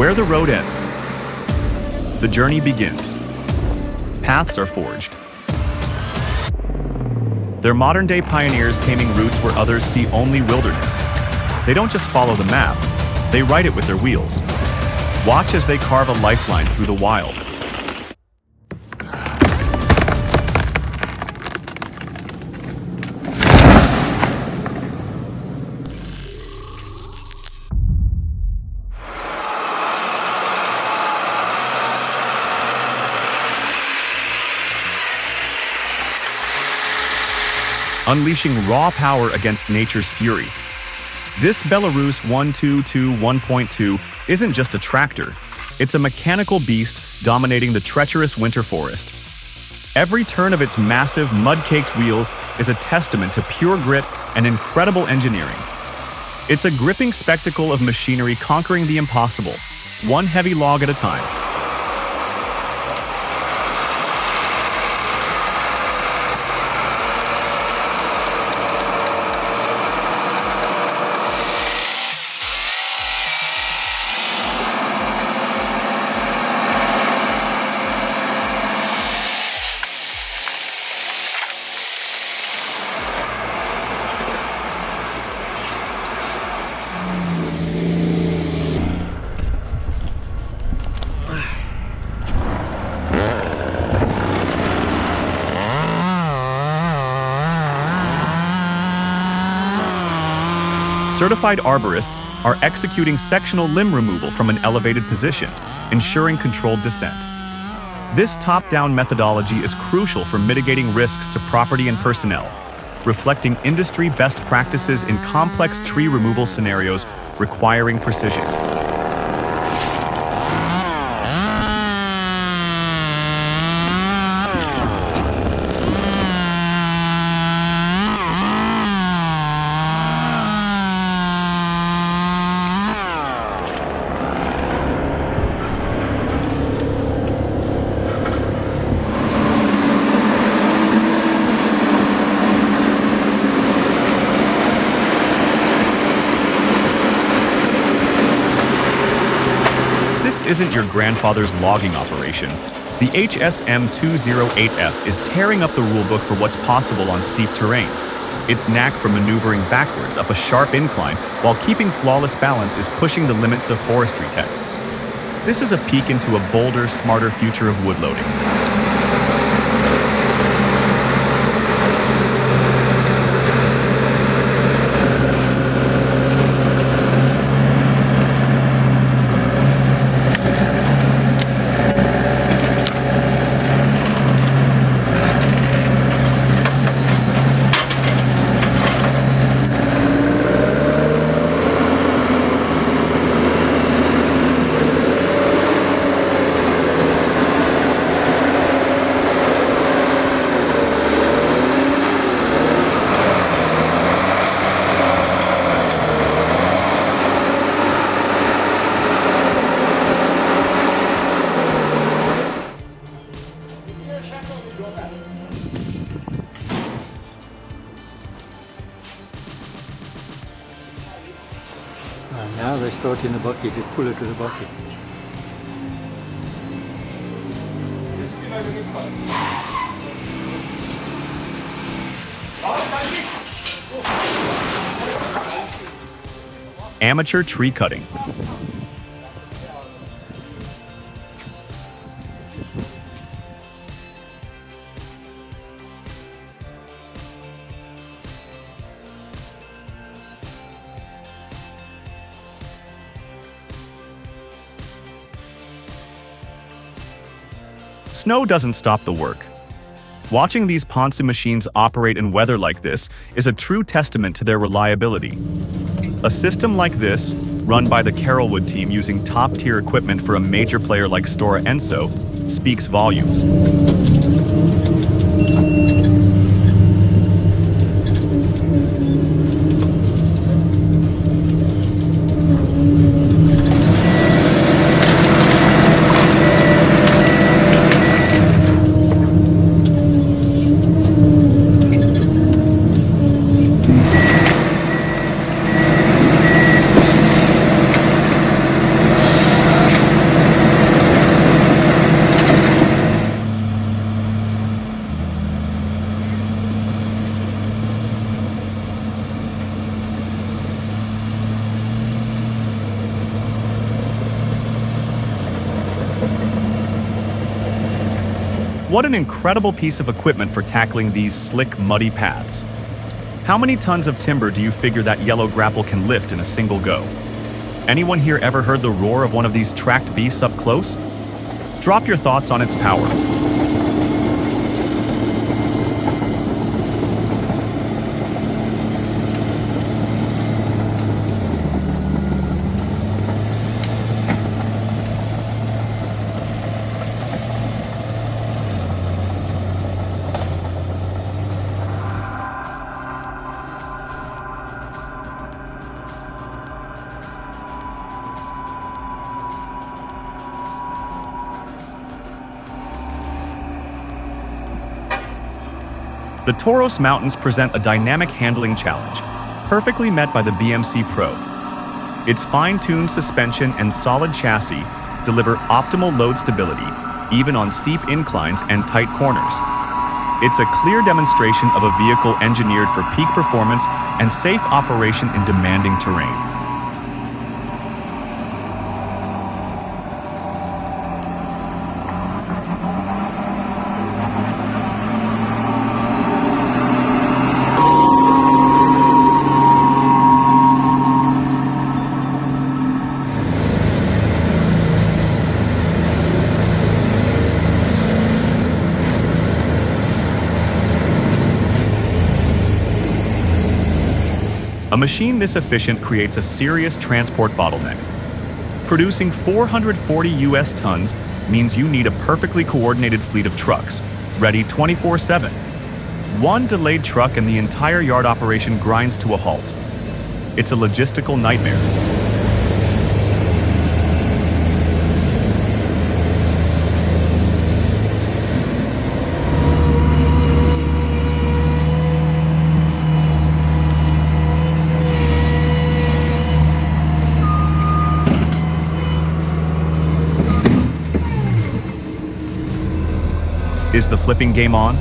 where the road ends, the journey begins. Paths are forged. They're modern-day pioneers taming routes where others see only wilderness. They don't just follow the map, they write it with their wheels. Watch as they carve a lifeline through the wild. Unleashing raw power against nature's fury. This Belarus 122 1.2 isn't just a tractor, it's a mechanical beast dominating the treacherous winter forest. Every turn of its massive, mud-caked wheels is a testament to pure grit and incredible engineering. It's a gripping spectacle of machinery conquering the impossible, one heavy log at a time. Certified arborists are executing sectional limb removal from an elevated position, ensuring controlled descent. This top-down methodology is crucial for mitigating risks to property and personnel, reflecting industry best practices in complex tree removal scenarios requiring precision. This isn't your grandfather's logging operation. The HSM-208F is tearing up the rulebook for what's possible on steep terrain. Its knack for maneuvering backwards up a sharp incline while keeping flawless balance is pushing the limits of forestry tech. This is a peek into a bolder, smarter future of woodloading. And now they start in the bucket, they pull it to the bucket. Amateur tree cutting. Snow doesn't stop the work. Watching these Ponce machines operate in weather like this is a true testament to their reliability. A system like this, run by the Carrollwood team using top-tier equipment for a major player like Stora Enso, speaks volumes. What an incredible piece of equipment for tackling these slick, muddy paths. How many tons of timber do you figure that yellow grapple can lift in a single go? Anyone here ever heard the roar of one of these tracked beasts up close? Drop your thoughts on its power. The Taurus Mountains present a dynamic handling challenge, perfectly met by the BMC Pro. Its fine-tuned suspension and solid chassis deliver optimal load stability, even on steep inclines and tight corners. It's a clear demonstration of a vehicle engineered for peak performance and safe operation in demanding terrain. A machine this efficient creates a serious transport bottleneck. Producing 440 US tons means you need a perfectly coordinated fleet of trucks, ready 24/7. One delayed truck and the entire yard operation grinds to a halt. It's a logistical nightmare. Is the flipping game on?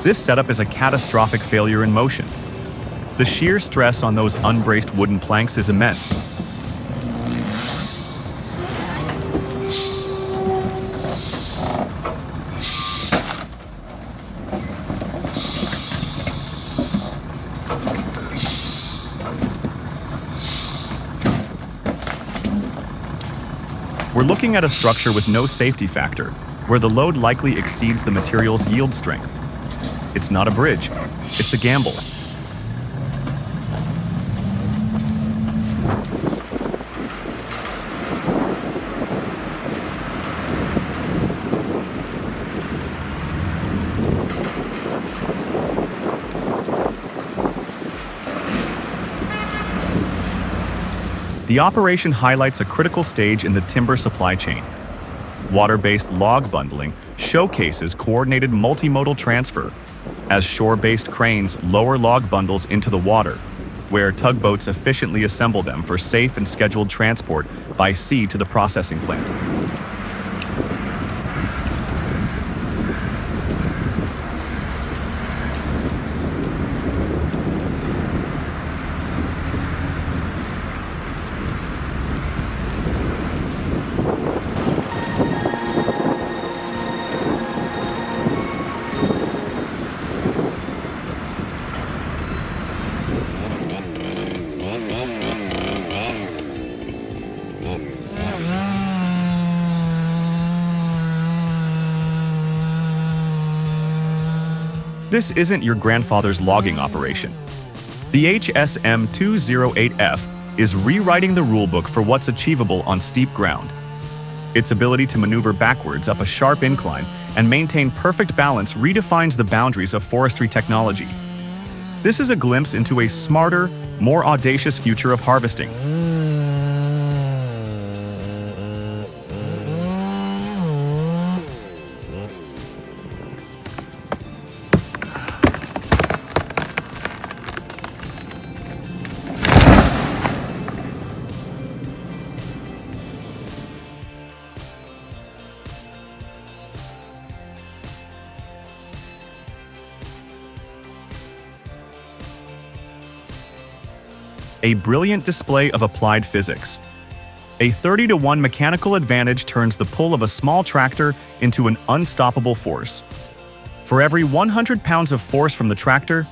This setup is a catastrophic failure in motion. The sheer stress on those unbraced wooden planks is immense. We're looking at a structure with no safety factor, where the load likely exceeds the material's yield strength. It's not a bridge, it's a gamble. The operation highlights a critical stage in the timber supply chain. Water-based log bundling showcases coordinated multimodal transfer, as shore-based cranes lower log bundles into the water, where tugboats efficiently assemble them for safe and scheduled transport by sea to the processing plant. This isn't your grandfather's logging operation. The HSM-208F is rewriting the rulebook for what's achievable on steep ground. Its ability to maneuver backwards up a sharp incline and maintain perfect balance redefines the boundaries of forestry technology. This is a glimpse into a smarter, more audacious future of harvesting. a brilliant display of applied physics. A 30-to-1 mechanical advantage turns the pull of a small tractor into an unstoppable force. For every 100 pounds of force from the tractor,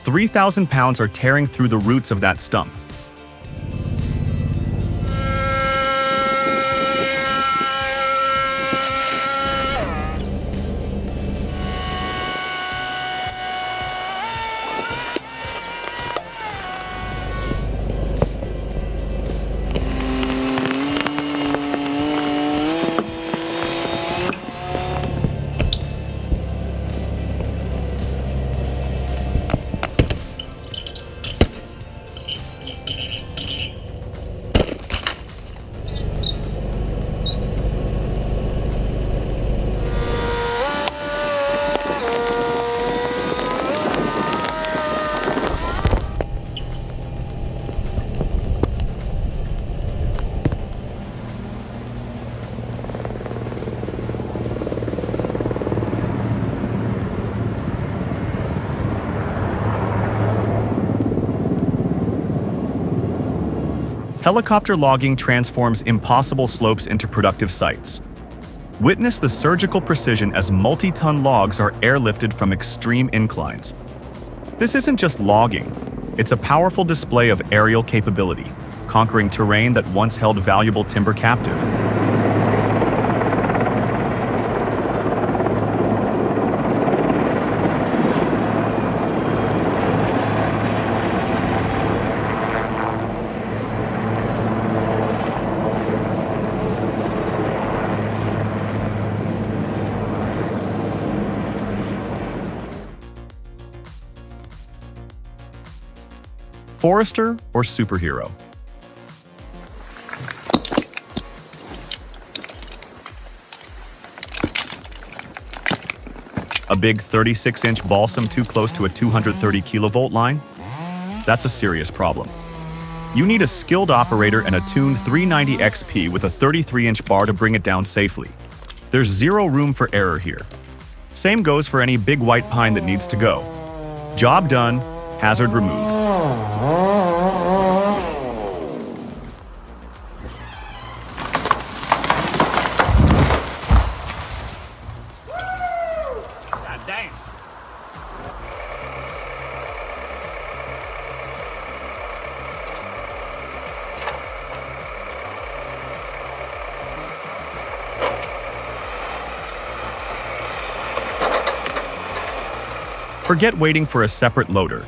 3,000 pounds are tearing through the roots of that stump. Helicopter logging transforms impossible slopes into productive sites. Witness the surgical precision as multi-ton logs are airlifted from extreme inclines. This isn't just logging, it's a powerful display of aerial capability, conquering terrain that once held valuable timber captive. Forester or superhero? A big 36-inch balsam too close to a 230 kilovolt line? That's a serious problem. You need a skilled operator and a tuned 390 XP with a 33-inch bar to bring it down safely. There's zero room for error here. Same goes for any big white pine that needs to go. Job done, hazard removed. Forget waiting for a separate loader.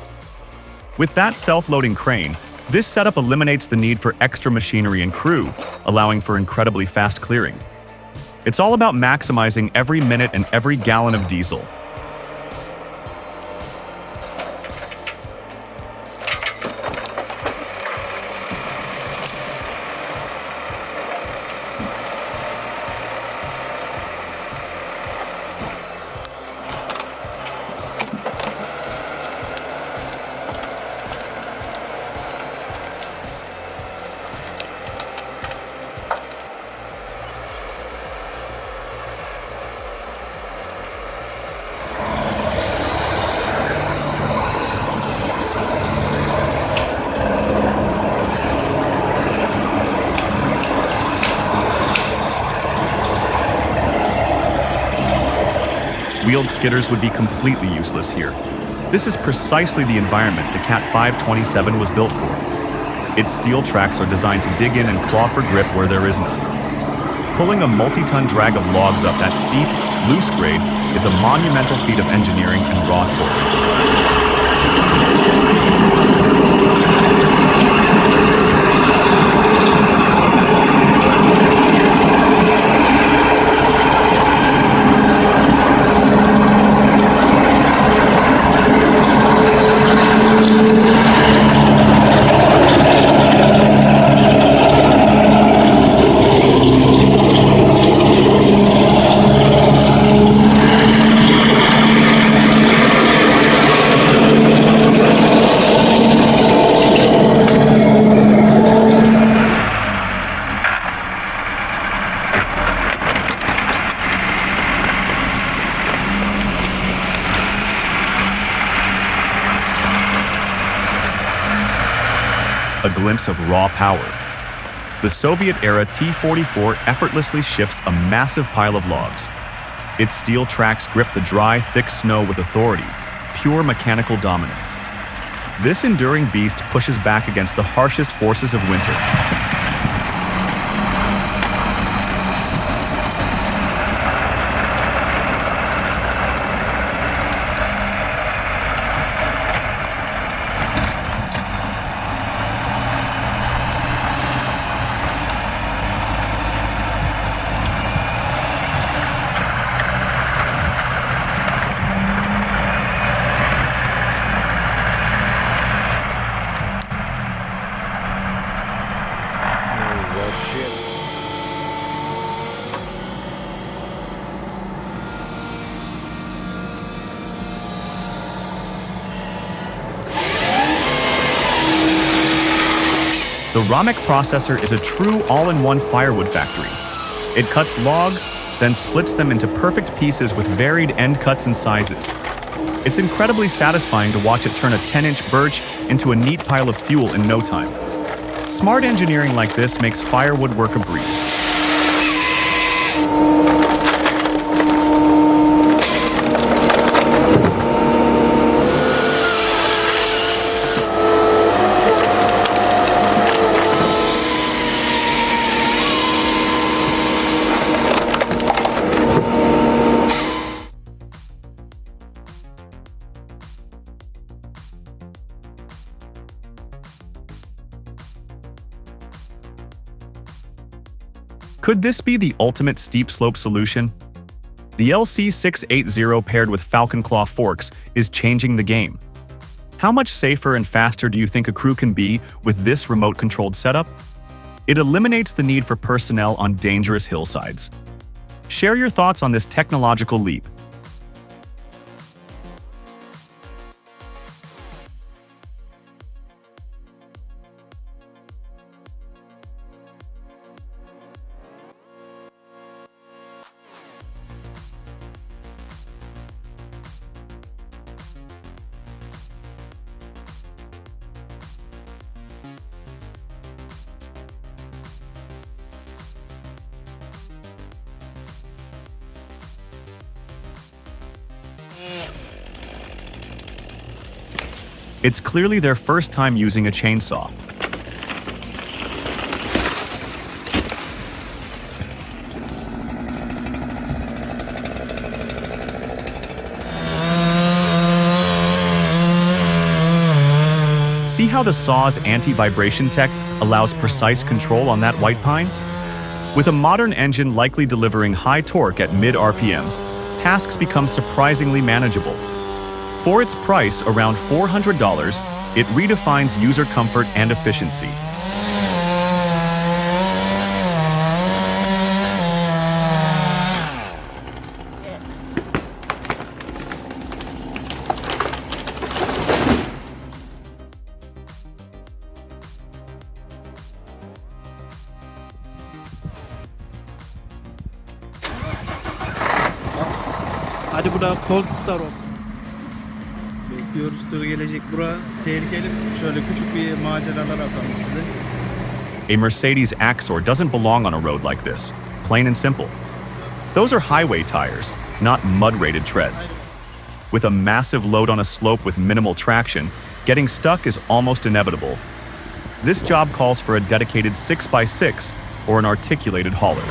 With that self-loading crane, this setup eliminates the need for extra machinery and crew, allowing for incredibly fast clearing. It's all about maximizing every minute and every gallon of diesel. Wheeled skidders would be completely useless here. This is precisely the environment the Cat 527 was built for. Its steel tracks are designed to dig in and claw for grip where there is none. Pulling a multi-ton drag of logs up that steep, loose grade is a monumental feat of engineering and raw torque. a glimpse of raw power. The Soviet-era T-44 effortlessly shifts a massive pile of logs. Its steel tracks grip the dry, thick snow with authority, pure mechanical dominance. This enduring beast pushes back against the harshest forces of winter. The Ramek processor is a true all-in-one firewood factory. It cuts logs, then splits them into perfect pieces with varied end cuts and sizes. It's incredibly satisfying to watch it turn a 10-inch birch into a neat pile of fuel in no time. Smart engineering like this makes firewood work a breeze. Could this be the ultimate steep slope solution? The LC680 paired with Falcon Claw forks is changing the game. How much safer and faster do you think a crew can be with this remote-controlled setup? It eliminates the need for personnel on dangerous hillsides. Share your thoughts on this technological leap. It's clearly their first time using a chainsaw. See how the saw's anti-vibration tech allows precise control on that white pine? With a modern engine likely delivering high torque at mid-RPMs, tasks become surprisingly manageable. For its price, around $400, it redefines user comfort and efficiency. Hadi bu da Cold Star olsun. Bekliyoruz tır gelecek. Bura tehlikeli. Şöyle küçük bir maceralar atalım size. A Mercedes Axor doesn't belong on a road like this, plain and simple. Those are highway tires, not mud-rated treads. With a massive load on a slope with minimal traction, getting stuck is almost inevitable. This job calls for a dedicated 6x6 or an articulated hauler.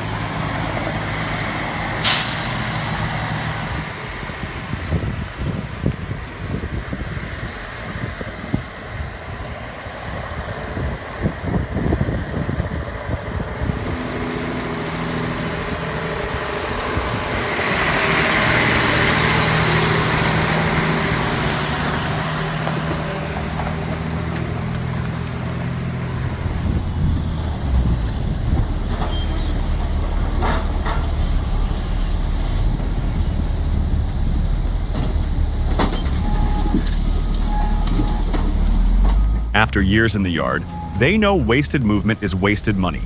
After years in the yard, they know wasted movement is wasted money.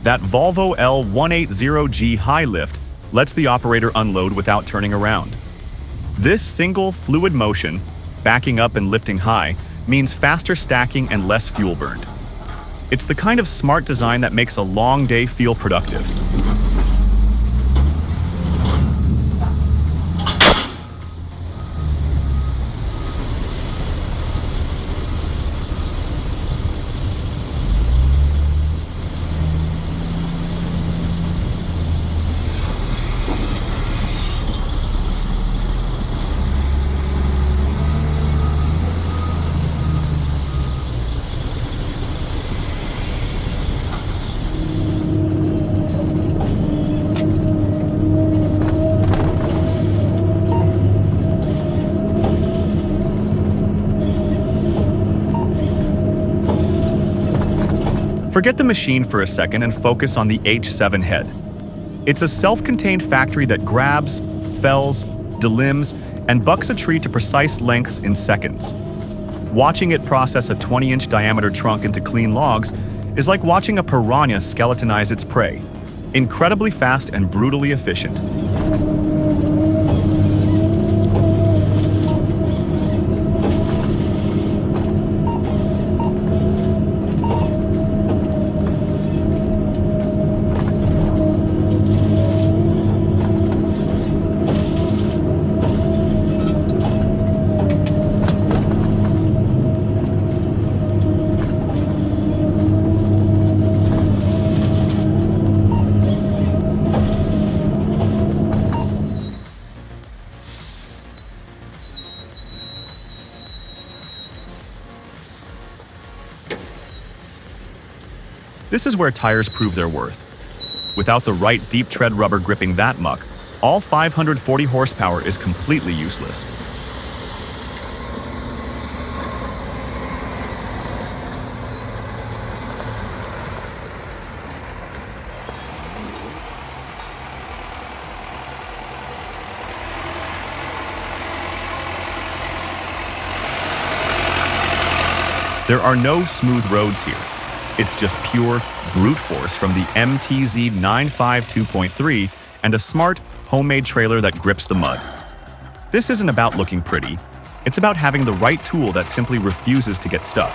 That Volvo L180G high lift lets the operator unload without turning around. This single, fluid motion, backing up and lifting high, means faster stacking and less fuel burned. It's the kind of smart design that makes a long day feel productive. Forget the machine for a second and focus on the H7 head. It's a self-contained factory that grabs, fells, delimbs, and bucks a tree to precise lengths in seconds. Watching it process a 20-inch diameter trunk into clean logs is like watching a piranha skeletonize its prey. Incredibly fast and brutally efficient. This is where tires prove their worth. Without the right deep tread rubber gripping that muck, all 540 horsepower is completely useless. There are no smooth roads here. It's just pure brute force from the MTZ 952.3 and a smart, homemade trailer that grips the mud. This isn't about looking pretty. It's about having the right tool that simply refuses to get stuck.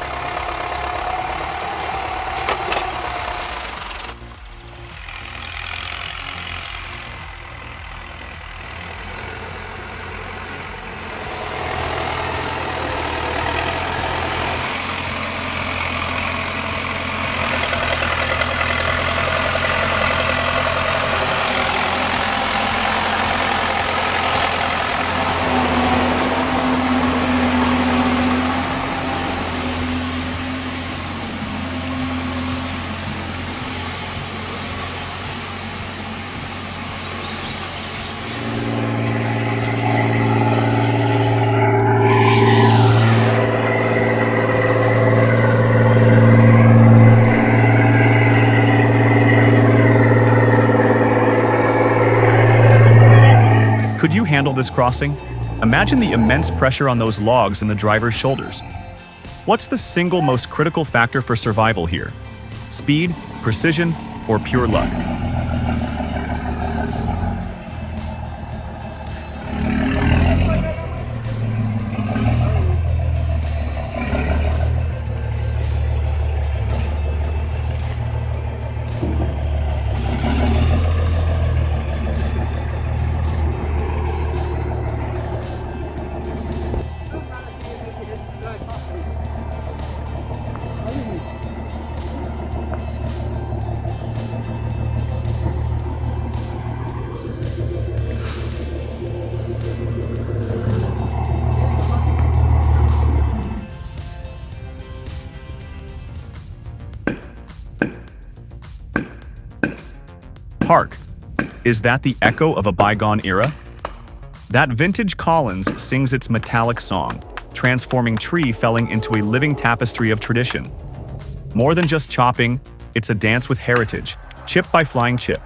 Could you handle this crossing? Imagine the immense pressure on those logs in the driver's shoulders. What's the single most critical factor for survival here? Speed, precision, or pure luck? Hark! Is that the echo of a bygone era? That vintage Collins sings its metallic song, transforming tree felling into a living tapestry of tradition. More than just chopping, it's a dance with heritage, chip by flying chip.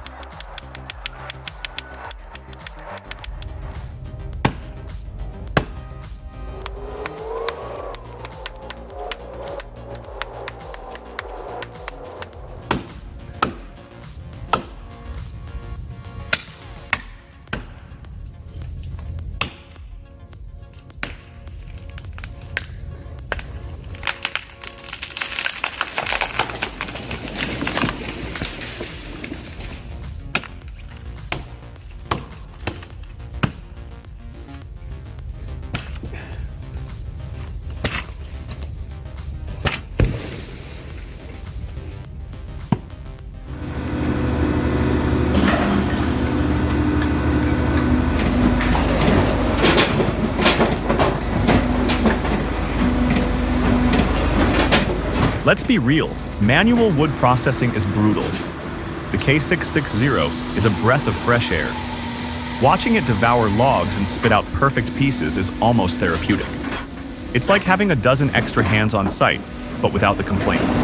Let's be real, manual wood processing is brutal. The K660 is a breath of fresh air. Watching it devour logs and spit out perfect pieces is almost therapeutic. It's like having a dozen extra hands on site, but without the complaints.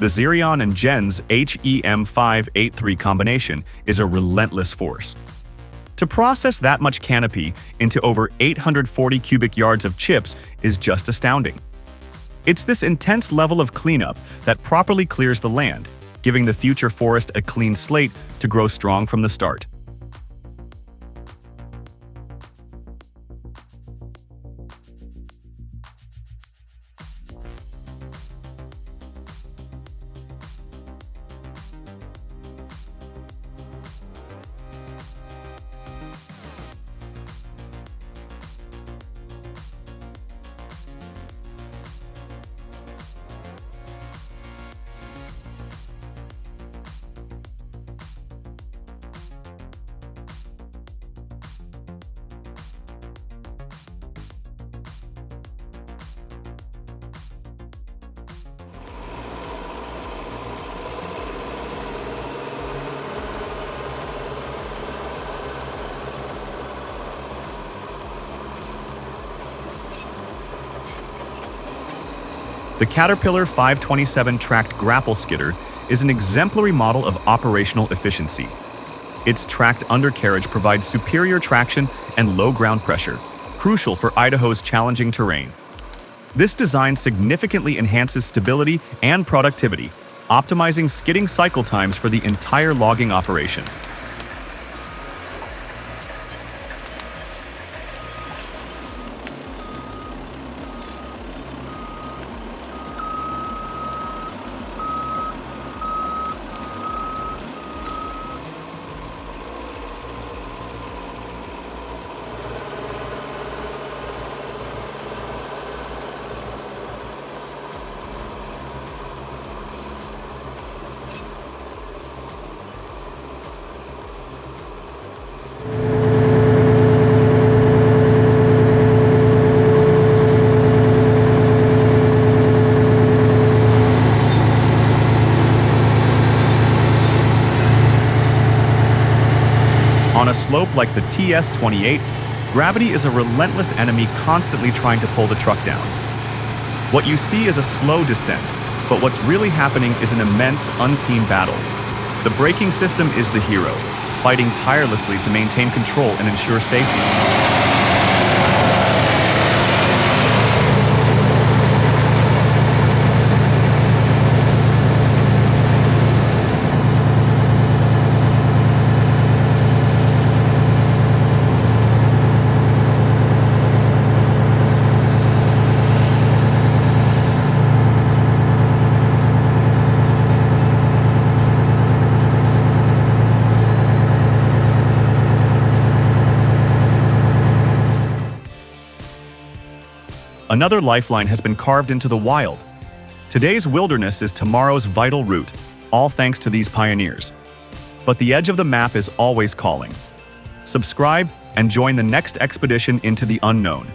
The Xerion and Gen's HEM583 combination is a relentless force. To process that much canopy into over 840 cubic yards of chips is just astounding. It's this intense level of cleanup that properly clears the land, giving the future forest a clean slate to grow strong from the start. The Caterpillar 527 tracked grapple skidder is an exemplary model of operational efficiency. Its tracked undercarriage provides superior traction and low ground pressure, crucial for Idaho's challenging terrain. This design significantly enhances stability and productivity, optimizing skidding cycle times for the entire logging operation. On a slope like the TS-28, gravity is a relentless enemy constantly trying to pull the truck down. What you see is a slow descent, but what's really happening is an immense, unseen battle. The braking system is the hero, fighting tirelessly to maintain control and ensure safety. Another lifeline has been carved into the wild. Today's wilderness is tomorrow's vital route, all thanks to these pioneers. But the edge of the map is always calling. Subscribe and join the next expedition into the unknown.